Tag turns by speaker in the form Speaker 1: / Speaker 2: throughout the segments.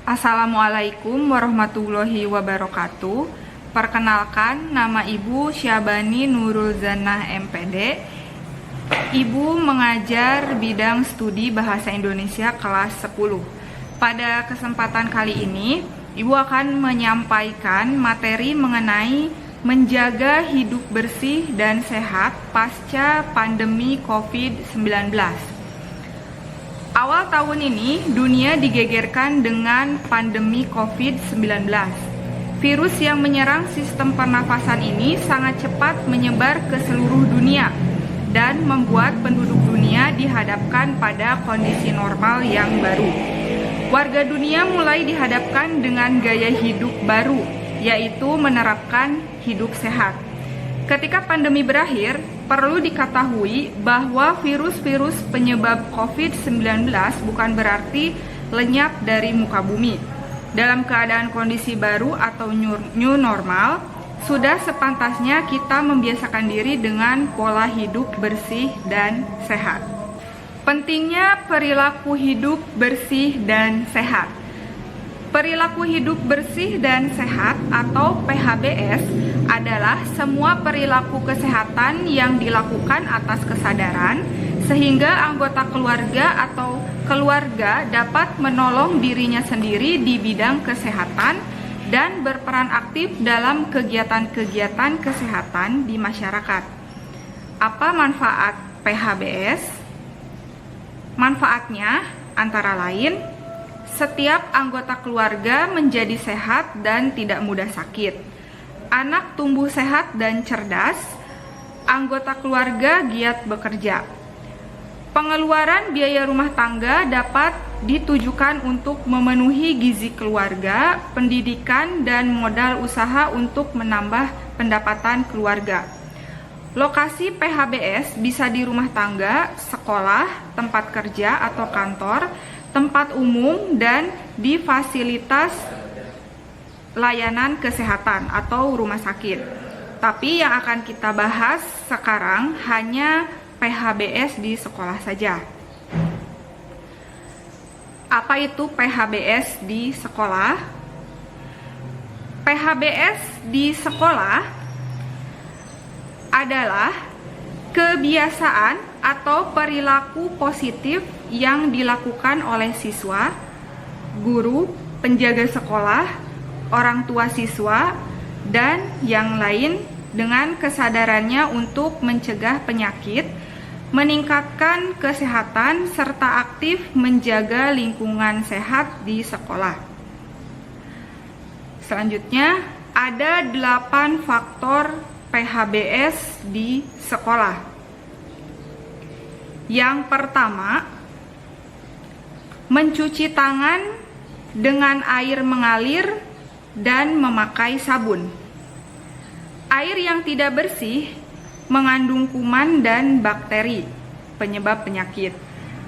Speaker 1: Assalamualaikum warahmatullahi wabarakatuh. Perkenalkan, nama Ibu Syabani Nurul Zanah MPD. Ibu mengajar bidang studi Bahasa Indonesia kelas 10. Pada kesempatan kali ini, Ibu akan menyampaikan materi mengenai menjaga hidup bersih dan sehat pasca pandemi COVID-19. Awal tahun ini, dunia digegerkan dengan pandemi COVID-19. Virus yang menyerang sistem pernafasan ini sangat cepat menyebar ke seluruh dunia dan membuat penduduk dunia dihadapkan pada kondisi normal yang baru. Warga dunia mulai dihadapkan dengan gaya hidup baru, yaitu menerapkan hidup sehat. Ketika pandemi berakhir, perlu diketahui bahwa virus-virus penyebab COVID-19 bukan berarti lenyap dari muka bumi. Dalam keadaan kondisi baru atau new normal, sudah sepantasnya kita membiasakan diri dengan pola hidup bersih dan sehat. Pentingnya perilaku hidup bersih dan sehat. Perilaku hidup bersih dan sehat atau PHBS adalah semua perilaku kesehatan yang dilakukan atas kesadaran sehingga anggota keluarga atau keluarga dapat menolong dirinya sendiri di bidang kesehatan dan berperan aktif dalam kegiatan-kegiatan kesehatan di masyarakat. Apa manfaat PHBS? Manfaatnya antara lain, setiap anggota keluarga menjadi sehat dan tidak mudah sakit. Anak tumbuh sehat dan cerdas. Anggota keluarga giat bekerja. Pengeluaran biaya rumah tangga dapat ditujukan untuk memenuhi gizi keluarga, pendidikan, dan modal usaha untuk menambah pendapatan keluarga. Lokasi PHBS bisa di rumah tangga, sekolah, tempat kerja atau kantor, tempat umum, dan di fasilitas layanan kesehatan atau rumah sakit. Tapi yang akan kita bahas sekarang hanya PHBS di sekolah saja. Apa itu PHBS di sekolah? PHBS di sekolah adalah kebiasaan atau perilaku positif yang dilakukan oleh siswa, guru, penjaga sekolah, orang tua siswa, dan yang lain dengan kesadarannya untuk mencegah penyakit, meningkatkan kesehatan, serta aktif menjaga lingkungan sehat di sekolah. Selanjutnya, ada 8 faktor PHBS di sekolah. Yang pertama, mencuci tangan dengan air mengalir dan memakai sabun. Air yang tidak bersih mengandung kuman dan bakteri penyebab penyakit.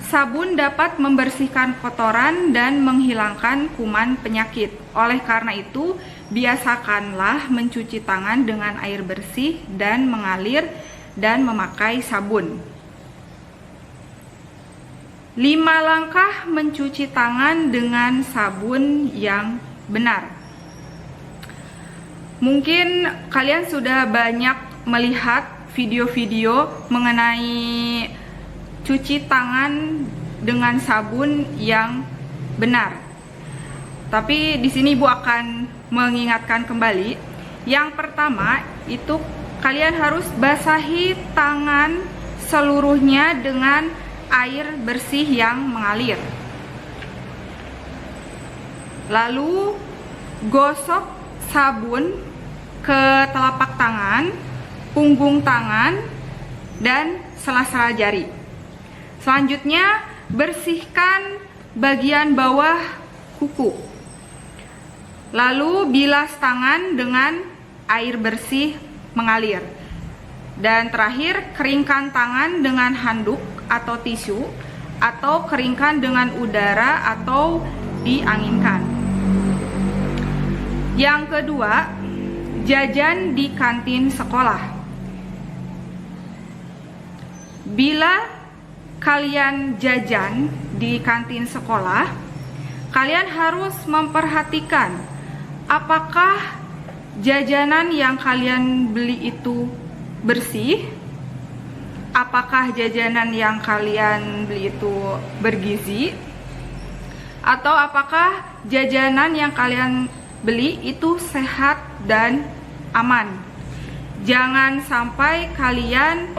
Speaker 1: Sabun dapat membersihkan kotoran dan menghilangkan kuman penyakit. Oleh karena itu, biasakanlah mencuci tangan dengan air bersih dan mengalir dan memakai sabun. 5 langkah mencuci tangan dengan sabun yang benar. Mungkin kalian sudah banyak melihat video-video mengenai cuci tangan dengan sabun yang benar. Tapi di sini Ibu akan mengingatkan kembali. Yang pertama itu kalian harus basahi tangan seluruhnya dengan air bersih yang mengalir. Lalu gosok sabun ke telapak tangan, punggung tangan, dan sela-sela jari. Selanjutnya, bersihkan bagian bawah kuku. Lalu bilas tangan dengan air bersih mengalir. Dan terakhir, keringkan tangan dengan handuk atau tisu, atau keringkan dengan udara atau dianginkan. Yang kedua, jajan di kantin sekolah. Bila kalian jajan di kantin sekolah, kalian harus memperhatikan apakah jajanan yang kalian beli itu bersih, apakah jajanan yang kalian beli itu bergizi, atau apakah jajanan yang kalian beli itu sehat dan aman. Jangan sampai kalian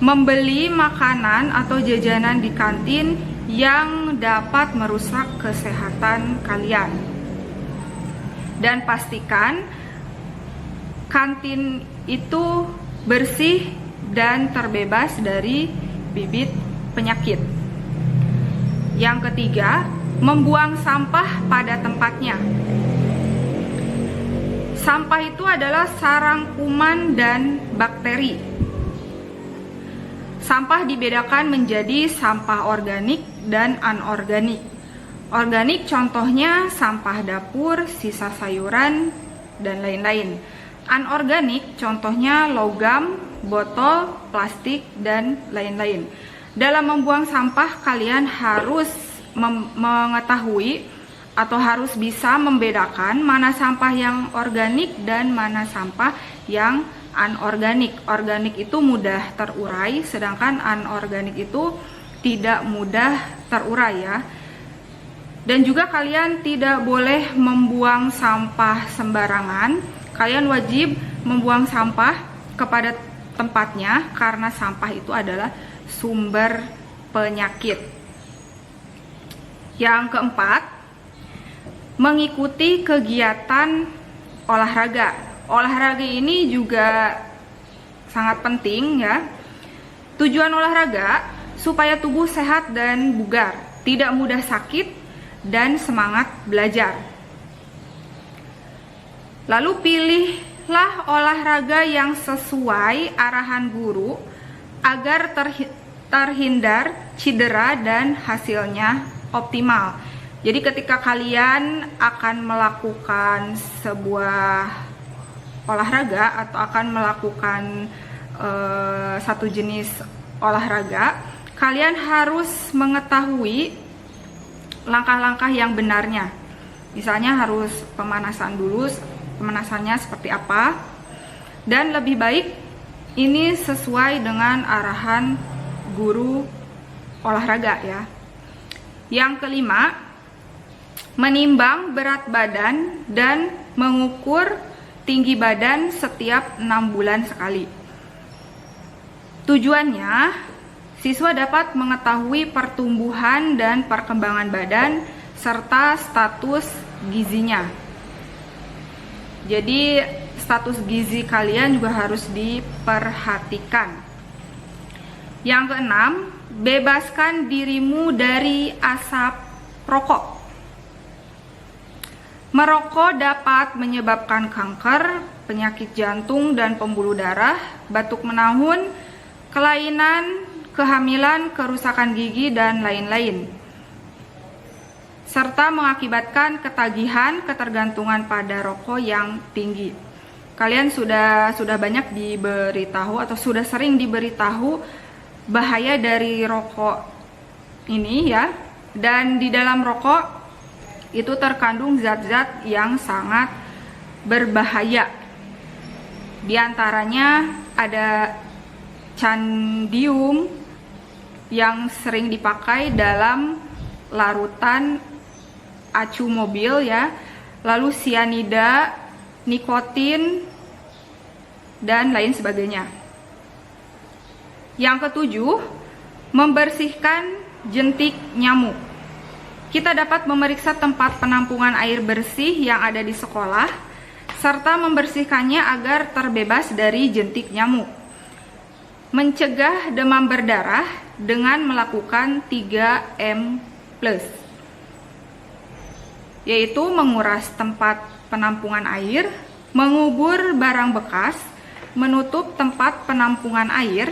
Speaker 1: membeli makanan atau jajanan di kantin yang dapat merusak kesehatan kalian. Dan pastikan kantin itu bersih dan terbebas dari bibit penyakit. Yang ketiga, membuang sampah pada tempatnya. Sampah itu adalah sarang kuman dan bakteri. Sampah dibedakan menjadi sampah organik dan anorganik. Organik contohnya sampah dapur, sisa sayuran, dan lain-lain. Anorganik contohnya logam, botol, plastik, dan lain-lain. Dalam membuang sampah, kalian harus mengetahui atau harus bisa membedakan mana sampah yang organik dan mana sampah yang anorganik. Organik itu mudah terurai, sedangkan anorganik itu tidak mudah terurai ya. Dan juga kalian tidak boleh membuang sampah sembarangan. Kalian wajib membuang sampah kepada tempatnya karena sampah itu adalah sumber penyakit. Yang keempat, mengikuti kegiatan olahraga. Olahraga ini juga sangat penting ya. Tujuan olahraga supaya tubuh sehat dan bugar, tidak mudah sakit dan semangat belajar. Lalu pilihlah olahraga yang sesuai arahan guru agar terhindar cedera dan hasilnya optimal. Jadi ketika kalian akan melakukan sebuah olahraga atau akan melakukan satu jenis olahraga, kalian harus mengetahui langkah-langkah yang benarnya. Misalnya harus pemanasan dulu, pemanasannya seperti apa, dan lebih baik ini sesuai dengan arahan guru olahraga ya. Yang kelima, menimbang berat badan dan mengukur tinggi badan setiap 6 bulan sekali. Tujuannya, siswa dapat mengetahui pertumbuhan dan perkembangan badan serta status gizinya. Jadi, status gizi kalian juga harus diperhatikan. Yang keenam, bebaskan dirimu dari asap rokok. Merokok dapat menyebabkan kanker, penyakit jantung dan pembuluh darah, batuk menahun, kelainan, kehamilan, kerusakan gigi, dan lain-lain. Serta mengakibatkan ketagihan, ketergantungan pada rokok yang tinggi. Kalian sudah banyak diberitahu atau sudah sering diberitahu bahaya dari rokok ini ya. Dan di dalam rokok itu terkandung zat-zat yang sangat berbahaya. Di antaranya ada candium yang sering dipakai dalam larutan acu mobil ya, lalu sianida, nikotin, dan lain sebagainya. Yang ketujuh, membersihkan jentik nyamuk. Kita dapat memeriksa tempat penampungan air bersih yang ada di sekolah, serta membersihkannya agar terbebas dari jentik nyamuk. Mencegah demam berdarah dengan melakukan 3M+, yaitu menguras tempat penampungan air, mengubur barang bekas, menutup tempat penampungan air,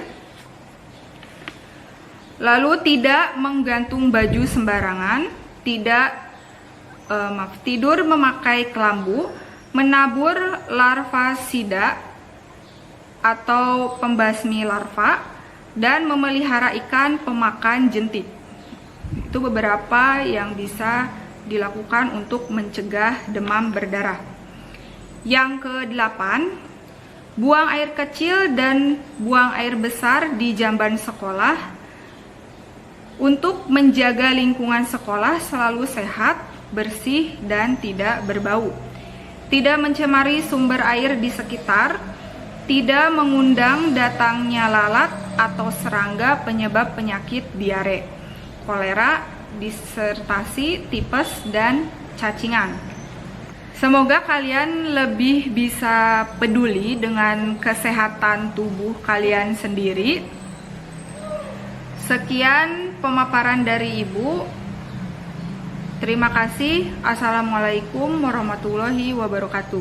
Speaker 1: lalu tidak menggantung baju sembarangan, tidur memakai kelambu, menabur larva sida atau pembasmi larva, dan memelihara ikan pemakan jentik. Itu beberapa yang bisa dilakukan untuk mencegah demam berdarah. Yang ke-8, buang air kecil dan buang air besar di jamban sekolah untuk menjaga lingkungan sekolah selalu sehat, bersih, dan tidak berbau. Tidak mencemari sumber air di sekitar, tidak mengundang datangnya lalat atau serangga penyebab penyakit diare, kolera, disertasi, tipes, dan cacingan. Semoga kalian lebih bisa peduli dengan kesehatan tubuh kalian sendiri. Sekian pemaparan dari Ibu. Terima kasih. Assalamualaikum warahmatullahi wabarakatuh.